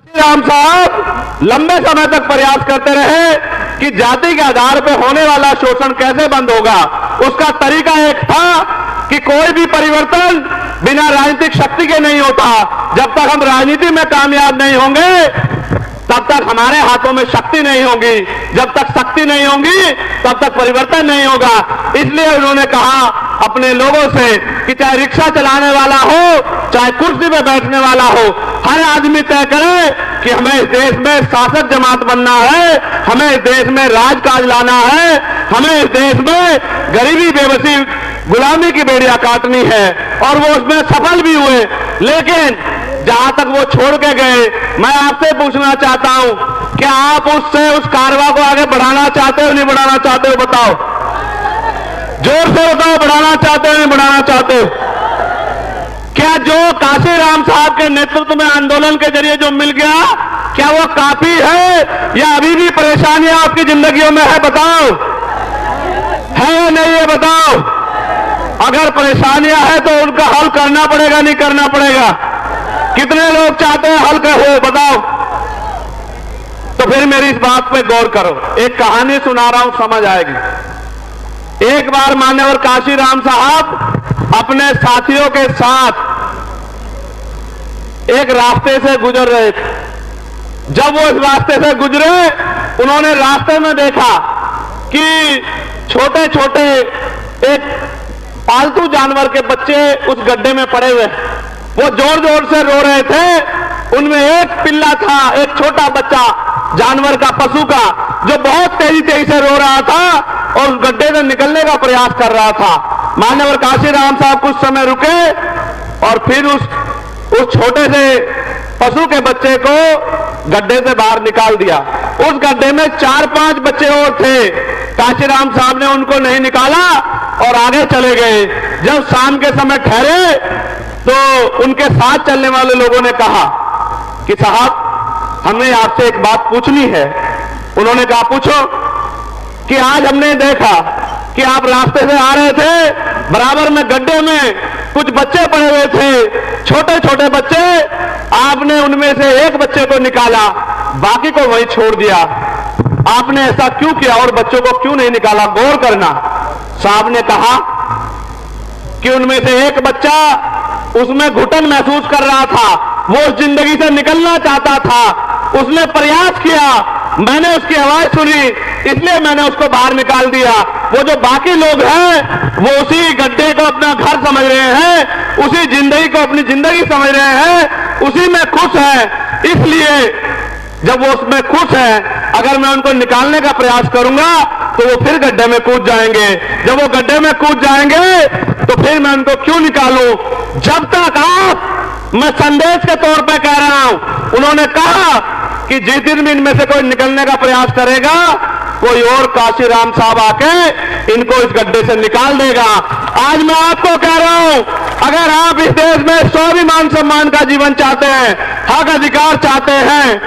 राम साहब लंबे समय तक प्रयास करते रहे कि जाति के आधार पर होने वाला शोषण कैसे बंद होगा। उसका तरीका एक था कि कोई भी परिवर्तन बिना राजनीतिक शक्ति के नहीं होता। जब तक हम राजनीति में कामयाब नहीं होंगे तब तक हमारे हाथों में शक्ति नहीं होगी। जब तक शक्ति नहीं होगी तब तक परिवर्तन नहीं होगा। इसलिए उन्होंने कहा अपने लोगों से कि चाहे रिक्शा चलाने वाला हो चाहे कुर्सी पे बैठने वाला हो, हर आदमी तय करे कि हमें इस देश में शासक जमात बनना है, हमें इस देश में राजकाज लाना है, हमें इस देश में गरीबी बेबसी गुलामी की बेड़ियां काटनी है। और वो उसमें सफल भी हुए। लेकिन जहां तक वो छोड़ के गए, मैं आपसे पूछना चाहता हूं, क्या आप उससे उस कारवा को आगे बढ़ाना चाहते हो नहीं बढ़ाना चाहते हो? बताओ, जोर से बताओ, बढ़ाना चाहते हो नहीं बढ़ाना चाहते हो? क्या जो काशीराम साहब के नेतृत्व में आंदोलन के जरिए जो मिल गया, क्या वो काफी है या अभी भी परेशानियां आपकी जिंदगियों में है? बताओ, है या नहीं है? बताओ। अगर परेशानियां है तो उनका हल करना पड़ेगा नहीं करना पड़ेगा? कितने लोग चाहते हैं हल हो? बताओ। तो फिर मेरी इस बात पे गौर करो। एक कहानी सुना रहा हूं, समझ आएगी। एक बार मान्यवर काशीराम साहब अपने साथियों के साथ एक रास्ते से गुजर रहे थे। जब वो इस रास्ते से गुजरे, उन्होंने रास्ते में देखा कि छोटे छोटे एक पालतू जानवर के बच्चे उस गड्ढे में पड़े हुए। वो जोर जोर से रो रहे थे। उनमें एक पिल्ला था, एक छोटा बच्चा जानवर का, पशु का, जो बहुत तेजी तेजी से रो रहा था और उस गड्ढे से निकलने का प्रयास कर रहा था। मान्यवर काशीराम साहब कुछ समय रुके और फिर उस छोटे से पशु के बच्चे को गड्ढे से बाहर निकाल दिया। उस गड्ढे में 4-5 बच्चे और थे। काशीराम साहब ने उनको नहीं निकाला और आगे चले गए। जब शाम के समय ठहरे तो उनके साथ चलने वाले लोगों ने कहा कि साहब, हमें आपसे एक बात पूछनी है। उन्होंने कहा, पूछो। कि आज हमने देखा कि आप रास्ते से आ रहे थे, बराबर में गड्ढे में कुछ बच्चे पड़े हुए थे, छोटे छोटे बच्चे। आपने उनमें से एक बच्चे को निकाला, बाकी को वहीं छोड़ दिया। आपने ऐसा क्यों किया और बच्चों को क्यों नहीं निकाला? गौर करना। साहब ने कहा कि उनमें से एक बच्चा उसमें घुटन महसूस कर रहा था, वो उस जिंदगी से निकलना चाहता था। उसने प्रयास किया, मैंने उसकी आवाज सुनी, इसलिए मैंने उसको बाहर निकाल दिया। वो जो बाकी लोग हैं वो उसी गड्ढे को अपना घर समझ रहे हैं, उसी जिंदगी को अपनी जिंदगी समझ रहे हैं, उसी में खुश हैं। इसलिए जब वो उसमें खुश हैं, अगर मैं उनको निकालने का प्रयास करूंगा तो वो फिर गड्ढे में कूद जाएंगे। जब वो गड्ढे में कूद जाएंगे तो फिर मैं उनको क्यों निकालूं? जब तक मैं संदेश के तौर पे कह रहा हूं। उन्होंने कहा कि जिस दिन भी इनमें से कोई निकलने का प्रयास करेगा, कोई और काशीराम साहब आके इनको इस गड्ढे से निकाल देगा। आज मैं आपको कह रहा हूं, अगर आप इस देश में स्वाभिमान सम्मान का जीवन चाहते हैं, हक अधिकार चाहते हैं,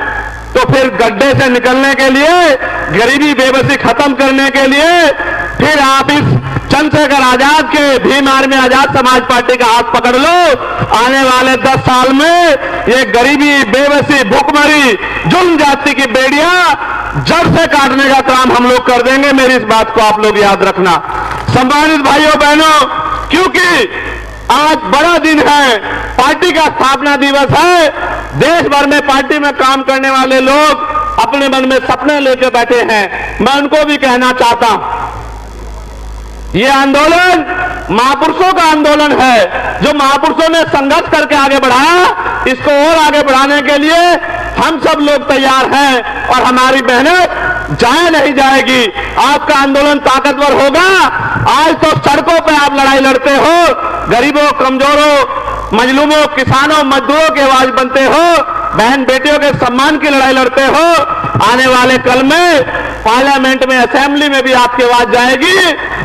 तो फिर गड्ढे से निकलने के लिए, गरीबी बेबसी खत्म करने के लिए, फिर आप इस चंद्रशेखर आजाद के भीम आर्मी आजाद समाज पार्टी का हाथ पकड़ लो। आने वाले 10 साल में ये गरीबी बेबसी भूखमरी जुल्म जाति की बेड़ियां जड़ से काटने का काम हम लोग कर देंगे। मेरी इस बात को आप लोग याद रखना। सम्मानित भाइयों बहनों, क्योंकि आज बड़ा दिन है, पार्टी का स्थापना दिवस है। देश भर में पार्टी में काम करने वाले लोग अपने मन में सपने लेकर बैठे हैं। मैं उनको भी कहना चाहता हूं, ये आंदोलन महापुरुषों का आंदोलन है, जो महापुरुषों ने संघर्ष करके आगे बढ़ाया। इसको और आगे बढ़ाने के लिए हम सब लोग तैयार हैं और हमारी मेहनत जाया नहीं जाएगी। आपका आंदोलन ताकतवर होगा। आज तो सड़कों पे आप लड़ाई लड़ते हो, गरीबों, कमजोरों, मजलूमों, किसानों, मजदूरों की आवाज बनते हो, बहन बेटियों के सम्मान की लड़ाई लड़ते हो। आने वाले कल में पार्लियामेंट में, असेंबली में भी आपकी आवाज जाएगी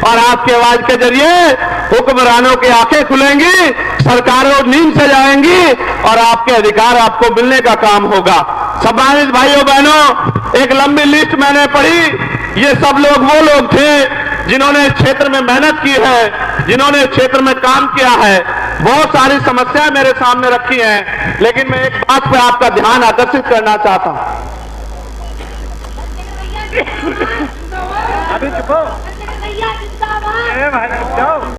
और आपकी आवाज के जरिए हुक्मरानों की आंखें खुलेंगी, सरकारों नींद से जाएंगी और आपके अधिकार आपको मिलने का काम होगा। सम्मानित भाइयों बहनों, एक लंबी लिस्ट मैंने पढ़ी। ये सब लोग वो लोग थे जिन्होंने क्षेत्र में मेहनत की है, जिन्होंने क्षेत्र में काम किया है। बहुत सारी समस्याएं मेरे सामने रखी हैं, लेकिन मैं एक बात पे आपका ध्यान आकर्षित करना चाहता हूं। अभी चुप हो।